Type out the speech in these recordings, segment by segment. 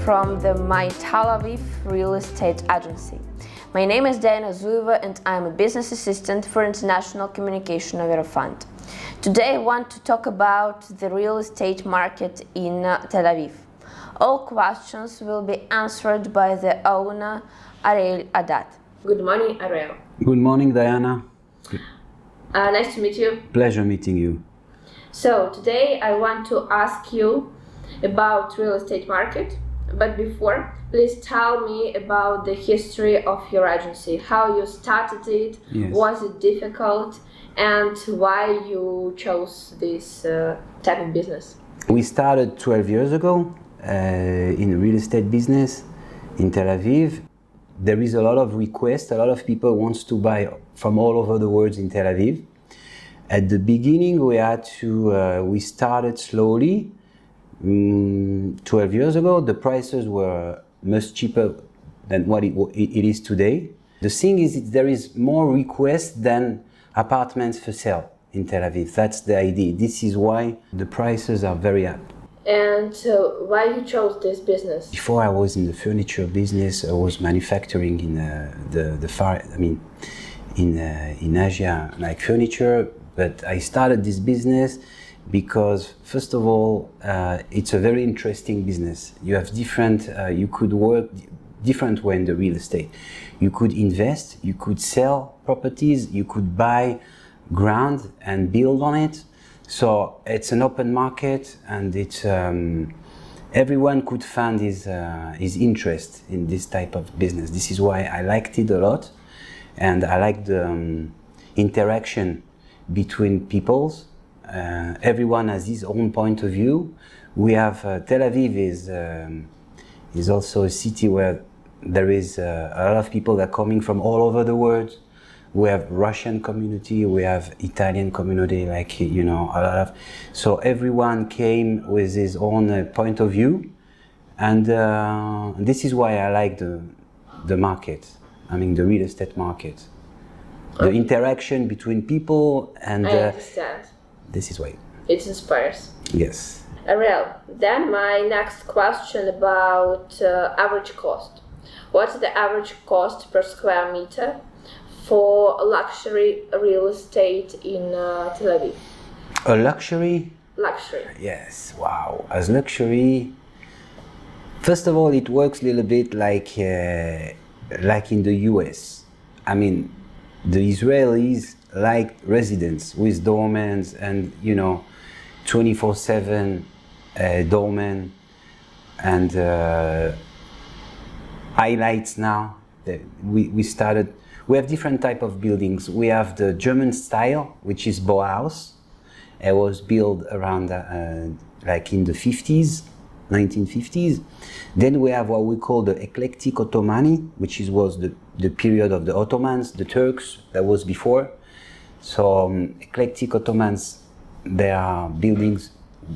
from the My-Telaviv Real Estate Agency. My name is Zueva and I'm a business assistant for international communication of Vera Fund. Today I want to talk about the real estate market in Tel Aviv. All questions will be answered by the owner, Arie Addad. Good morning, Arie. Good morning, Diana. Nice to meet you. Pleasure meeting you. So today I want to ask you about real estate market, but before, please tell me about the history of your agency, how you started it, Yes. Was it difficult, and why you chose this type of business? We started 12 years ago in real estate business in Tel Aviv. There is a lot of requests, a lot of people wants to buy from all over the world in Tel Aviv. At the beginning we started slowly. 12 years ago, the prices were much cheaper than what it is today. The thing is, there is more requests than apartments for sale in Tel Aviv. That's the idea. This is why the prices are very up. And why you chose this business? Before I was in the furniture business, I was manufacturing in in Asia, like furniture. But I started this business because, first of all, it's a very interesting business. You have you could work different way in the real estate. You could invest, you could sell properties, you could buy ground and build on it. So it's an open market, and it's everyone could find his interest in this type of business. This is why I liked it a lot, and I like the interaction between peoples. Everyone has his own point of view. We have Tel Aviv is also a city where there is a lot of people that are coming from all over the world. We have Russian community, we have Italian community, like, a lot of. So everyone came with his own point of view, and this is why I like the market. The real estate market. The interaction between people and. I understand. This is why. It inspires. Yes. Ariel, then my next question about average cost. What's the average cost per square meter for luxury real estate in Tel Aviv? A luxury? Luxury. Yes, wow. As luxury, first of all, it works a little bit like in the US. The Israelis like residents with doormans and 24/7 doorman and highlights now. We have different type of buildings. We have the German style, which is Bauhaus. It was built around like in the 50s, 1950s. Then we have what we call the eclectic Ottomani, which was the period of the Ottomans, the Turks, that was before. So eclectic Ottomans, they are buildings,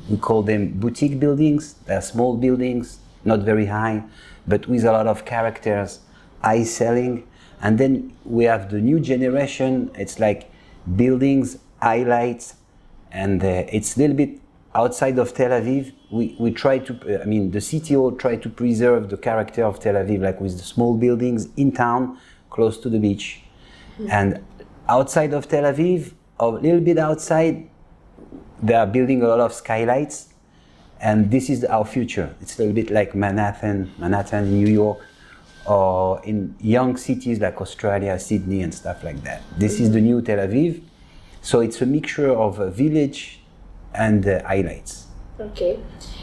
we call them boutique buildings. They are small buildings, not very high, but with a lot of characters, high selling. And then we have the new generation. It's like buildings, highlights, and it's a little bit outside of Tel Aviv. We try to, the city hall try to preserve the character of Tel Aviv, like with the small buildings in town, close to the beach. Mm-hmm. And outside of Tel Aviv, a little bit outside, they are building a lot of skylights, and this is our future. It's a little bit like Manhattan in New York, or in young cities like Australia, Sydney, and stuff like that. This is the new Tel Aviv. So it's a mixture of a village and highlights. Okay.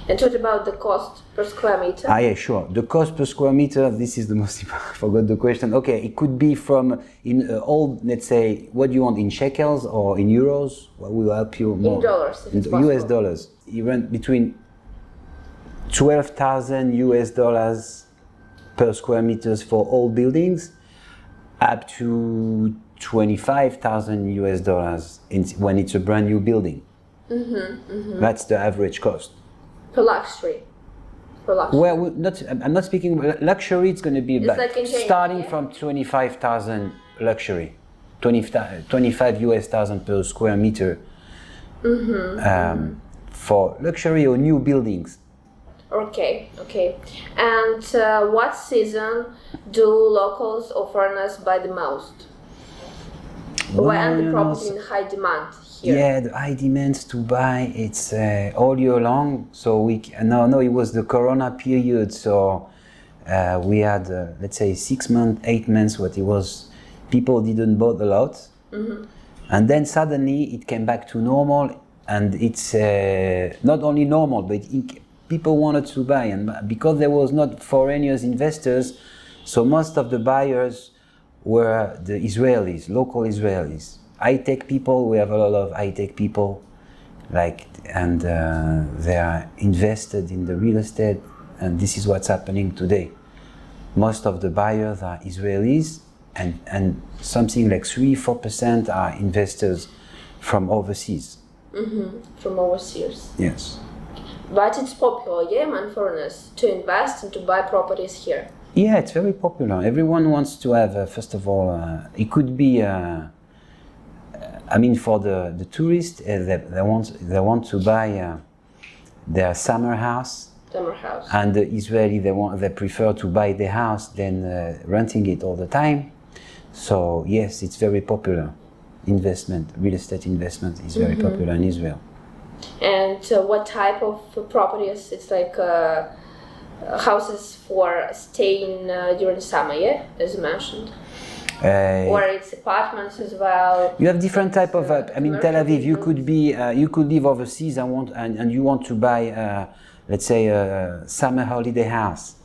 And what about the cost per square meter? Yeah, sure. The cost per square meter, this is the most important. I forgot the question. Okay, it could be from let's say, what do you want, in shekels or in euros? What will help you more? In dollars, if it's possible. US dollars. You rent between $12,000 per square meters for all buildings, up to $25,000 when it's a brand new building. Mm-hmm, mm-hmm. That's the average cost. For luxury. Well, I'm not speaking luxury. It's going to be about starting from 25,000 luxury, 25 US thousand per square meter. Mm-hmm. For luxury or new buildings. Okay, okay. And what season do locals or foreigners buy the most? When the property in high demand here? Yeah, the high demands to buy, it's all year long. So no, it was the Corona period. So we had, let's say, 6 months, 8 months, what it was, people didn't bought a lot. And then suddenly it came back to normal, and it's not only normal, but people wanted to buy, and because there was not foreigners investors, so most of the buyers were the Israelis, local Israelis. High-tech people, we have a lot of high-tech people, and they are invested in the real estate, and this is what's happening today. Most of the buyers are Israelis, and something like 3-4% are investors from overseas. From overseas. Yes. But it's popular, yeah, among foreigners to invest and to buy properties here. Yeah, it's very popular. Everyone wants to have, first of all, it could be, for the tourists, they want to buy their summer house. Summer house. And the Israeli, they prefer to buy the house than renting it all the time. So yes, it's very popular. Real estate investment is very popular in Israel. And what type of properties? It's like houses for staying during summer, yeah, as you mentioned. Or it's apartments as well. You have different type of. Tel Aviv. You could be. You could live overseas and you want to buy, let's say, a summer holiday house.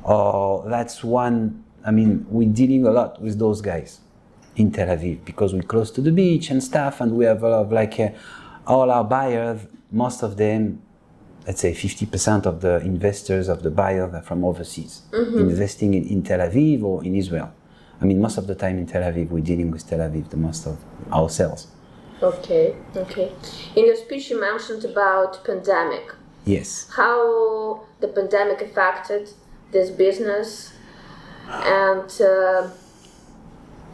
Or that's one. We're dealing a lot with those guys in Tel Aviv because we're close to the beach and stuff, and we have a lot of all our buyers. Most of them, let's say 50% of the investors of the buyers are from overseas, investing in Tel Aviv or in Israel. Most of the time in Tel Aviv, we're dealing with Tel Aviv, the most of ourselves. Okay. In your speech, you mentioned about pandemic. Yes. How the pandemic affected this business and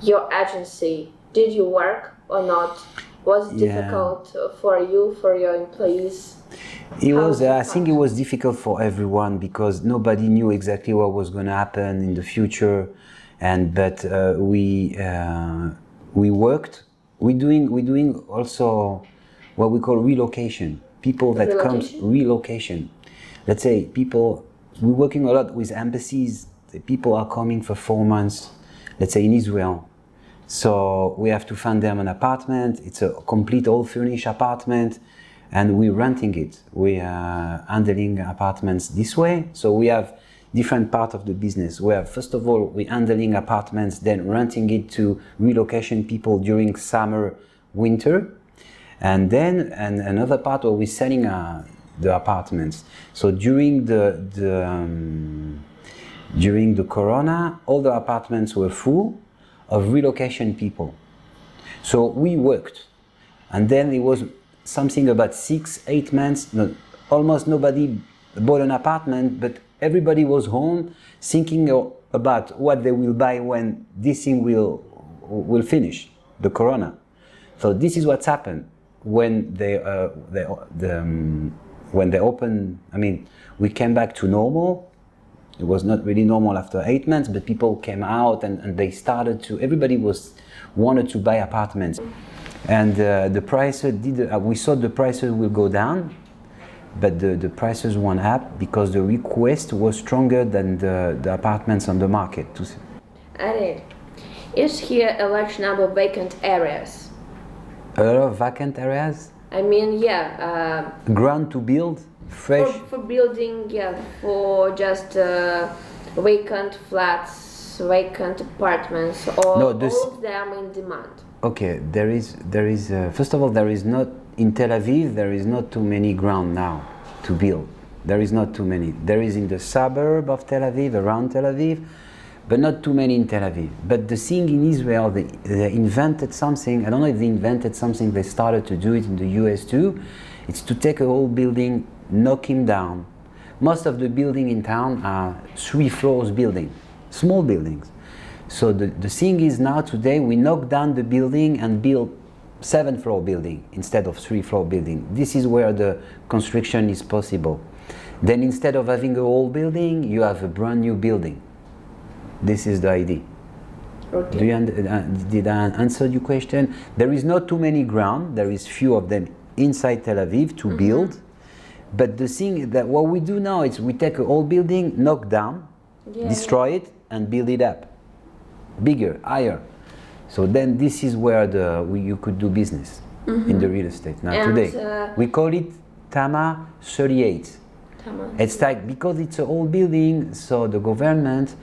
your agency. Did you work or not? Was it difficult for you, for your employees? It was. I think it was difficult for everyone because nobody knew exactly what was going to happen in the future, but we worked. We're doing also what we call relocation. People that comes relocation. Let's say people. We're working a lot with embassies. The people are coming for 4 months. Let's say in Israel. So we have to find them an apartment. It's a complete all furnished apartment, and we're renting it. We are handling apartments this way. So we have different part of the business. Where first of all we're handling apartments, then renting it to relocation people during summer, winter, and then another part where we're selling the apartments. So during the Corona, all the apartments were full of relocation people. So we worked, and then it was something about 6-8 months. Almost nobody bought an apartment, but everybody was home thinking about what they will buy when this thing will finish, the Corona. So this is what's happened when they opened. We came back to normal. It was not really normal after 8 months, but people came out and they started to. Everybody wanted to buy apartments, and the prices we thought the prices will go down, but the prices went up because the request was stronger than the apartments on the market. Arie, is here a large number of vacant areas? A lot of vacant areas? Ground to build? Fresh? For building, for just vacant flats, vacant apartments, or all of them in demand. Okay, there is. First of all, there is not in Tel Aviv. There is not too many ground now to build. There is not too many. There is in the suburb of Tel Aviv, around Tel Aviv, but not too many in Tel Aviv. But the thing in Israel, they invented something. I don't know if they invented something. They started to do it in the US too. It's to take a whole building, knock him down. Most of the building in town are 3 floors building, small buildings. So the thing is now today we knock down the building and build 7-floor building instead of 3-floor building. This is where the construction is possible. Then instead of having an old building, you have a brand new building. This is the idea. Okay. Did I answer your question? There is not too many ground. There is few of them inside Tel Aviv to build. But the thing that what we do now is we take an old building, knock down, destroy it, and build it up, bigger, higher. So then this is where you could do business in the real estate now And, today. We call it Tama 38. It's like because it's an old building, so the government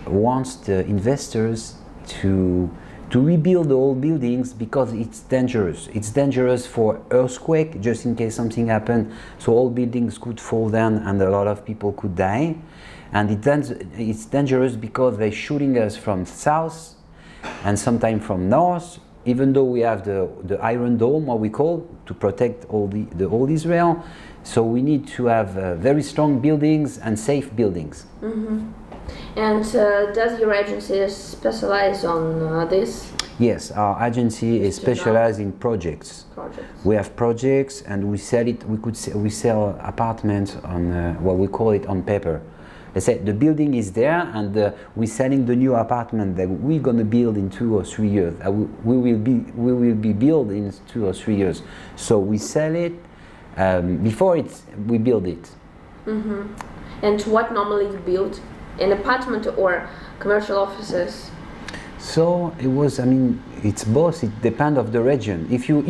wants the investors to rebuild the old buildings because it's dangerous. It's dangerous for earthquake, just in case something happened. So old buildings could fall down and a lot of people could die. And it's dangerous because they're shooting us from south and sometimes from north. Even though we have the Iron Dome, what we call, to protect all the old Israel. So we need to have very strong buildings and safe buildings. And does your agency specialize on this? Yes, our agency is specialized in projects. We have projects and we sell it. We sell apartments on what we call it on paper. Let's say the building is there and we're selling the new apartment that we're going to build in 2 or 3 years. We will be built in 2 or 3 years. So we sell it before we build it. And what normally you build? An apartment or commercial offices? So it was. I mean, it's both. It depends of the region. If you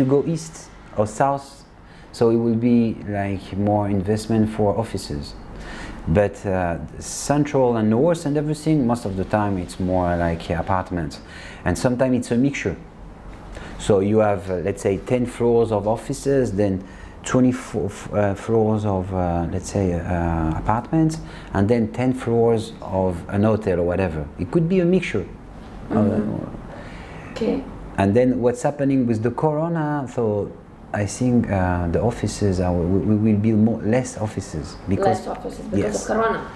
go east or south, so it will be like more investment for offices. But central and north and everything, most of the time it's more like apartments, and sometimes it's a mixture. So you have let's say 10 floors of offices, then 24 floors of let's say apartments, and then 10 floors of an hotel or whatever. It could be a mixture. Okay. And then what's happening with the corona? So I think the offices we will build less offices because of corona.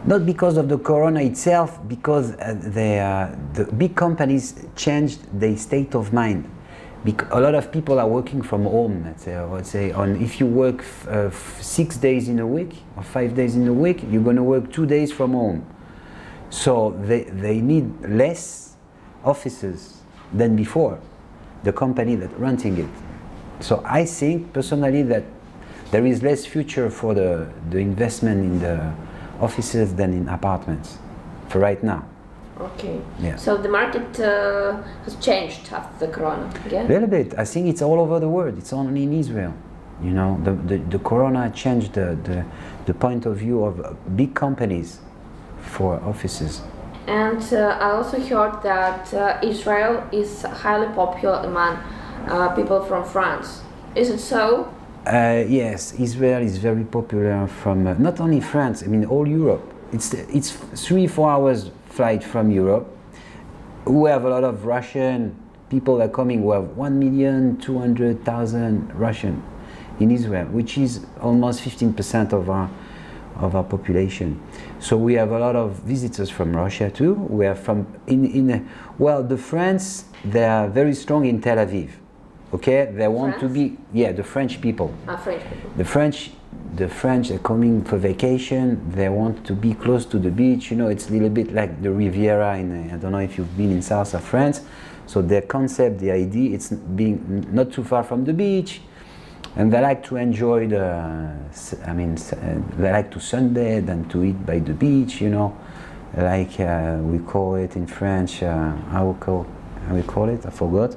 Not because of the corona itself, because the big companies changed their state of mind. A lot of people are working from home. Let's say if you work 6 days in a week or 5 days in a week, you're going to work 2 days from home. So they need less offices than before, the company that renting it. So I think personally that there is less future for the investment in the offices than in apartments for right now. Okay. Yeah. So the market has changed after the corona. Yeah. A little bit. I think it's all over the world. It's only in Israel. You know, the corona changed the point of view of big companies for offices. And I also heard that Israel is highly popular among people from France. Is it so? Yes, Israel is very popular from not only France. I mean, all Europe. It's 3-4 hours flight from Europe. We have a lot of Russian people are coming. We have 1,200,000 Russian in Israel, which is almost 15% of our population. So we have a lot of visitors from Russia too. We have from the French, they are very strong in Tel Aviv. Okay, they want to be the French people. French people. The French are coming for vacation. They want to be close to the beach. You know, it's a little bit like the Riviera I don't know if you've been in south of France. So their concept, the idea, it's being not too far from the beach, and they like to enjoy they like to sunbathe and to eat by the beach. You know, like we call it in French. How we call it? I forgot.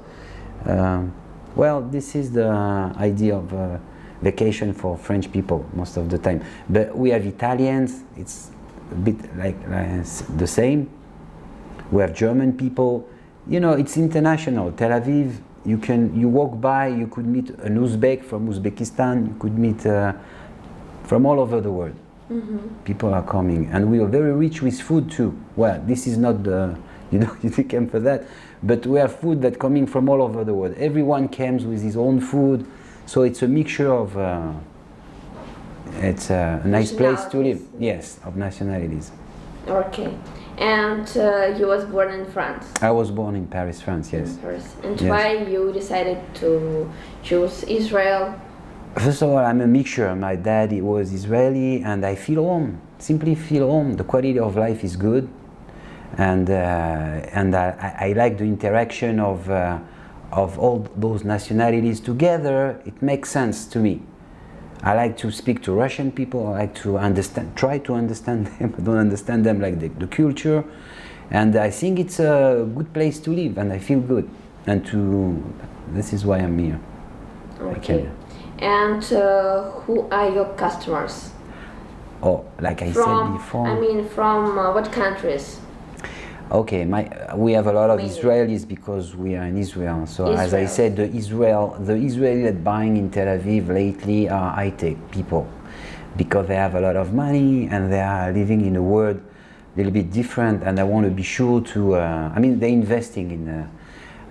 Well, this is the idea of vacation for French people most of the time. But we have Italians, it's a bit like the same. We have German people. You know, it's international. Tel Aviv, you walk by, you could meet an Uzbek from Uzbekistan, you could meet from all over the world. People are coming. And we are very rich with food too. Well, this is not you came for that. But we have food that coming from all over the world. Everyone comes with his own food, so it's a mixture of. It's a nice place to live. Yes, of nationalities. Okay, and you was born in France. I was born in Paris, France. Yes. In Paris. And yes. why you decided to choose Israel First of all, I'm a mixture. My dad he was Israeli, and I feel home. Simply feel home. The quality of life is good, and I like the interaction of all those nationalities together. It makes sense to me. I like to speak to Russian people. I like to try to understand them. I don't understand them like the culture, and I think it's a good place to live, and I feel good. And this is why I'm here. Okay. And who are your customers? Oh, like I said before. I mean, from what countries? Okay, we have a lot of Mainly. Israelis because we are in Israel. So Israel. as I said, the Israeli that buying in Tel Aviv lately are high-tech people because they have a lot of money and they are living in a world a little bit different, and I want to be sure to. They're investing in.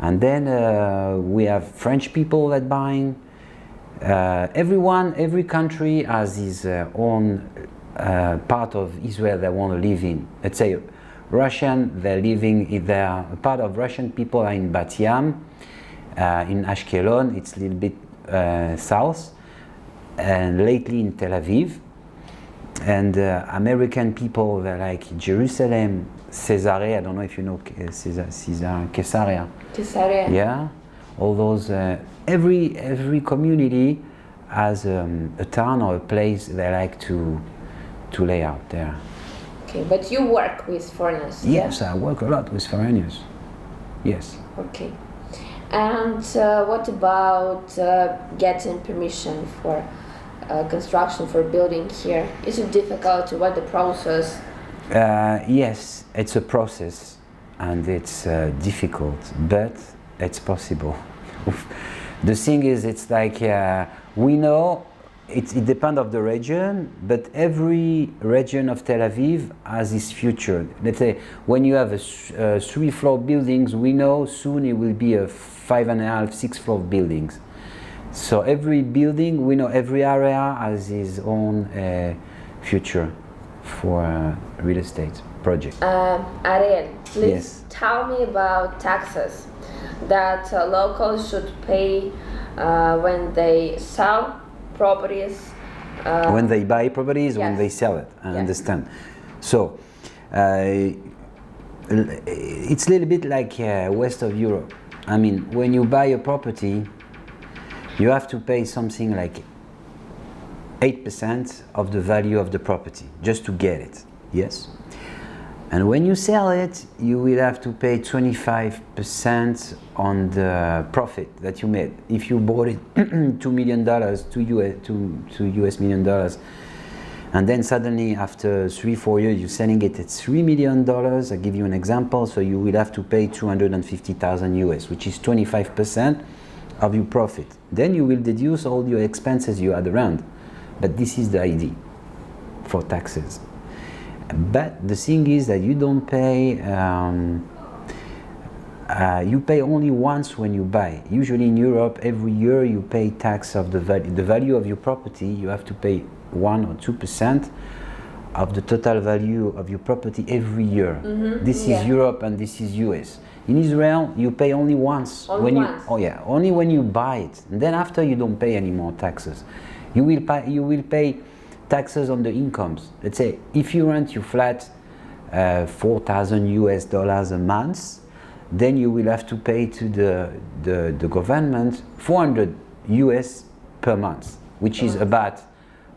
And then we have French people that buying. Every country has his own part of Israel they want to live in. Let's say Russian, a part of Russian people are in Bat Yam, in Ashkelon, it's a little bit south, and lately in Tel Aviv. And American people, they're like Jerusalem, Caesarea, I don't know if you know Caesarea. Caesarea. Yeah, all those, every community has a town or a place they like to lay out there. Okay, but you work with foreigners? Yes, I work a lot with foreigners. Yes. Okay. And what about getting permission for construction for building here? Is it difficult? What the process? Yes, it's a process and it's difficult, but it's possible. The thing is, it's like we know it depends on the region, but every region of Tel Aviv has its future. Let's say when you have a 3-floor buildings, we know soon it will be a 5.5, 6-floor buildings. So every building, we know every area has its own future for real estate project. Ariel, please Yes. tell me about taxes that locals should pay when they sell properties. When they buy properties, when Yes. they sell it, I Yes. understand. So it's a little bit like west of Europe. I mean, when you buy a property, you have to pay something like 8% of the value of the property just to get it. Yes. And when you sell it, you will have to pay 25% on the profit that you made. If you bought it $2 million, to US million dollars, and then suddenly after 3-4 years you're selling it at $3 million, I'll give you an example, so you will have to pay 250,000 US, which is 25% of your profit. Then you will deduce all your expenses you had around. But this is the idea for taxes. But the thing is that you don't pay, you pay only once when you buy. Usually in Europe, every year you pay tax of the value of your property. You have to pay 1 or 2% of the total value of your property every year. Mm-hmm. This is Europe and this is US. In Israel, you pay only once. Only once? Only when you buy it. And then after you don't pay any more taxes. You will pay taxes on the incomes. Let's say if you rent your flat $4,000 a month, then you will have to pay to the government 400 US per month, which is about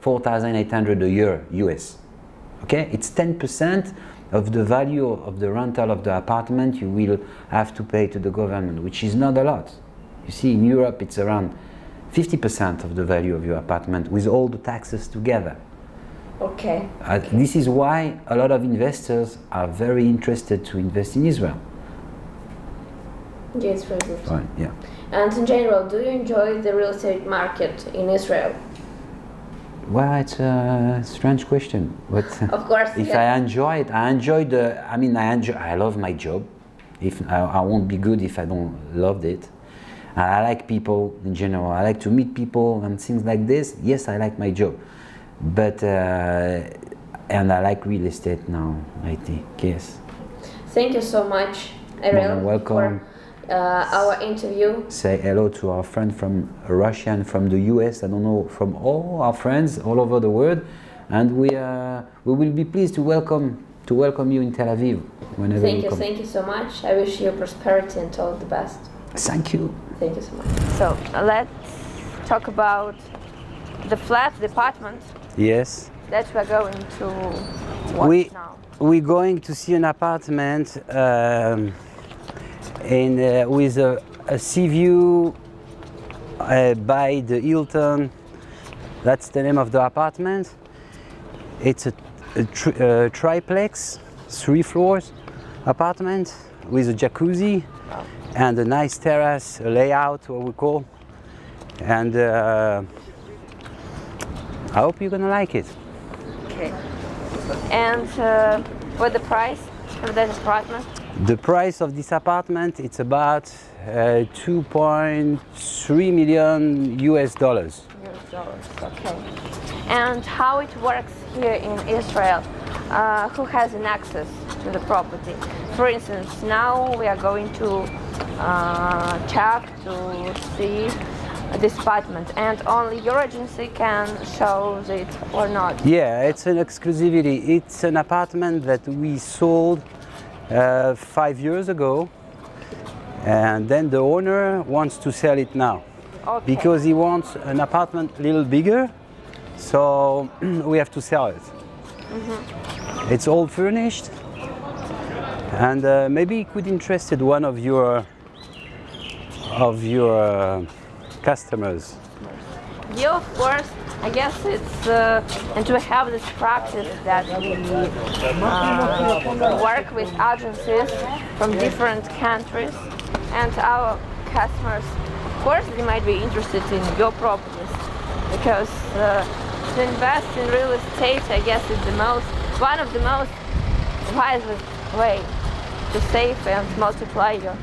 4,800 a year US. Okay, it's 10% of the value of the rental of the apartment you will have to pay to the government, which is not a lot. You see, in Europe it's around 50% of the value of your apartment with all the taxes together. Okay. This is why a lot of investors are very interested to invest in Israel. Yes, very good. Right, yeah. And in general, do you enjoy the real estate market in Israel? Well, it's a strange question, but Of course. if yeah. I enjoy it, I love my job. If I won't be good if I don't love it. I like people in general. I like to meet people and things like this. Yes, I like my job, but and I like real estate now. I think yes. Thank you so much, More than Ariel, welcome. for our interview. Say hello to our friend from Russia and from the US. I don't know, from all our friends all over the world, and we will be pleased to welcome you in Tel Aviv whenever you come. Thank you so much. I wish you prosperity and all the best. Thank you. Thank you so much. So let's talk about the flat, the apartment. Yes. That we're going to watch now. We're going to see an apartment with a sea view by the Hilton. That's the name of the apartment. It's a triplex, 3 floors apartment with a jacuzzi and a nice terrace, a layout, what we call. And I hope you're gonna like it. Okay. And what the price of that apartment? The price of this apartment, it's about 2.3 million US dollars. Okay. And how it works here in Israel? Who has an access to the property? For instance, now we are going to check to see this apartment, and only your agency can show it or not? Yeah, it's an exclusivity. It's an apartment that we sold 5 years ago, and then the owner wants to sell it now. Okay. Because he wants an apartment a little bigger, so we have to sell it. Mm-hmm. It's all furnished, and maybe it could interest one of your customers. Yeah, of course. I guess it's and to have this practice that we work with agencies from different countries, and our customers, of course, they might be interested in your properties, because to invest in real estate, I guess, is one of the most wisest way to save and multiply your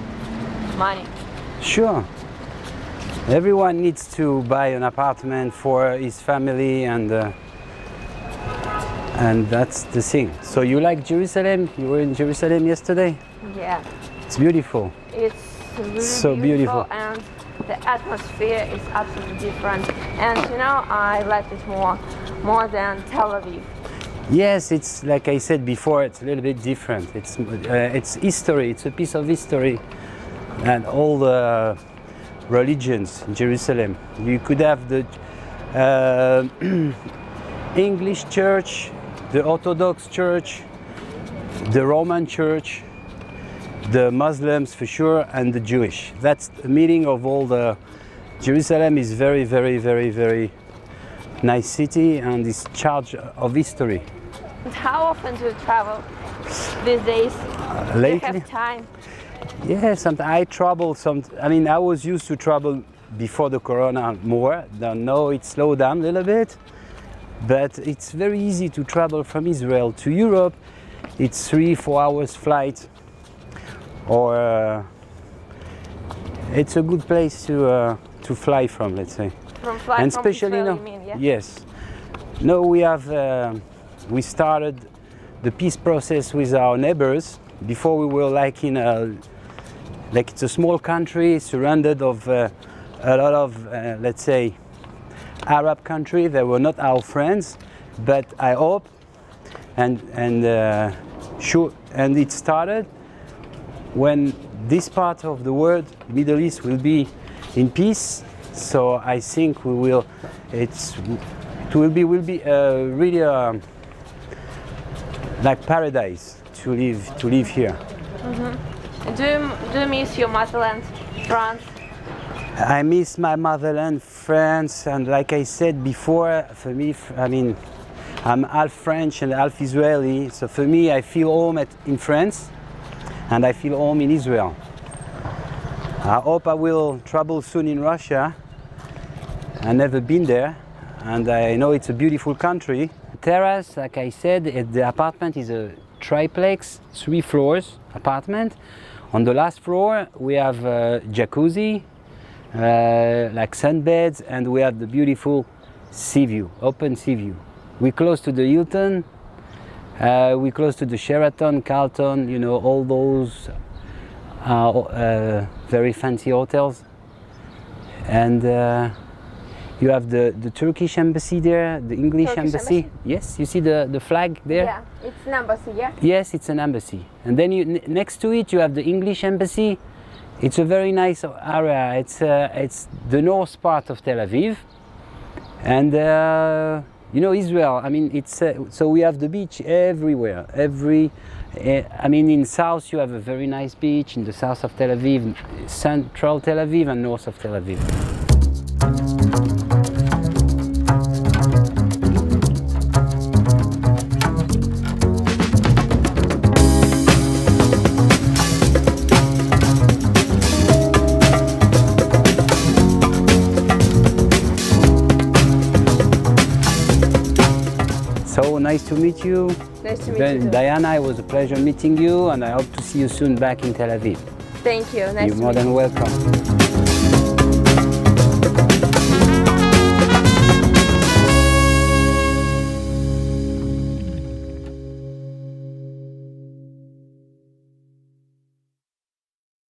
money. Sure. Everyone needs to buy an apartment for his family, and that's the thing. So you like Jerusalem? You were in Jerusalem yesterday? Yeah. It's beautiful. It's really so beautiful, and the atmosphere is absolutely different. And you know, I like it more than Tel Aviv. Yes, it's like I said before. It's a little bit different. It's history. It's a piece of history, and all the religions in Jerusalem. You could have the English church, the Orthodox church, the Roman church, the Muslims for sure, and the Jewish. That's the meeting of all the. Jerusalem is very, very, very, very nice city, and is charged of history. And how often do you travel these days? Lately? Do you have time? Yes, I travel I was used to travel before the corona more. Now it slowed down a little bit, but it's very easy to travel from Israel to Europe. It's 3-4 hours flight, or it's a good place to fly from, let's say. From especially Israel, you mean, yeah? Yes. No, we started the peace process with our neighbors. Before we were like it's a small country surrounded of a lot of, let's say, Arab country. They were not our friends, but I hope, and it started when this part of the world, Middle East, will be in peace. So I think will be really like paradise to live here. Mm-hmm. Do you miss your motherland, France? I miss my motherland, France, and like I said before, for me, I'm half French and half Israeli, so for me, I feel home in France, and I feel home in Israel. I hope I will travel soon in Russia. I've never been there, and I know it's a beautiful country. Terrace, like I said, the apartment is a triplex, 3 floors apartment. On the last floor, we have a jacuzzi, like sunbeds, and we have the beautiful sea view, open sea view. We're close to the Hilton, we're close to the Sheraton, Carlton, all those very fancy hotels. And you have the Turkish embassy there, the English Turkish embassy. embassy? Yes, you see the flag there? Yeah, it's an embassy, yeah? Yes, it's an embassy. And then next to it you have the English embassy. It's a very nice area. It's the north part of Tel Aviv. And you know, Israel, I mean, it's so we have the beach everywhere. I mean, in south you have a very nice beach, in the south of Tel Aviv, central Tel Aviv and north of Tel Aviv. So nice to meet you. Nice to meet you too. Diana, it was a pleasure meeting you, and I hope to see you soon back in Tel Aviv. Thank you. Nice You're to more meet you. than welcome.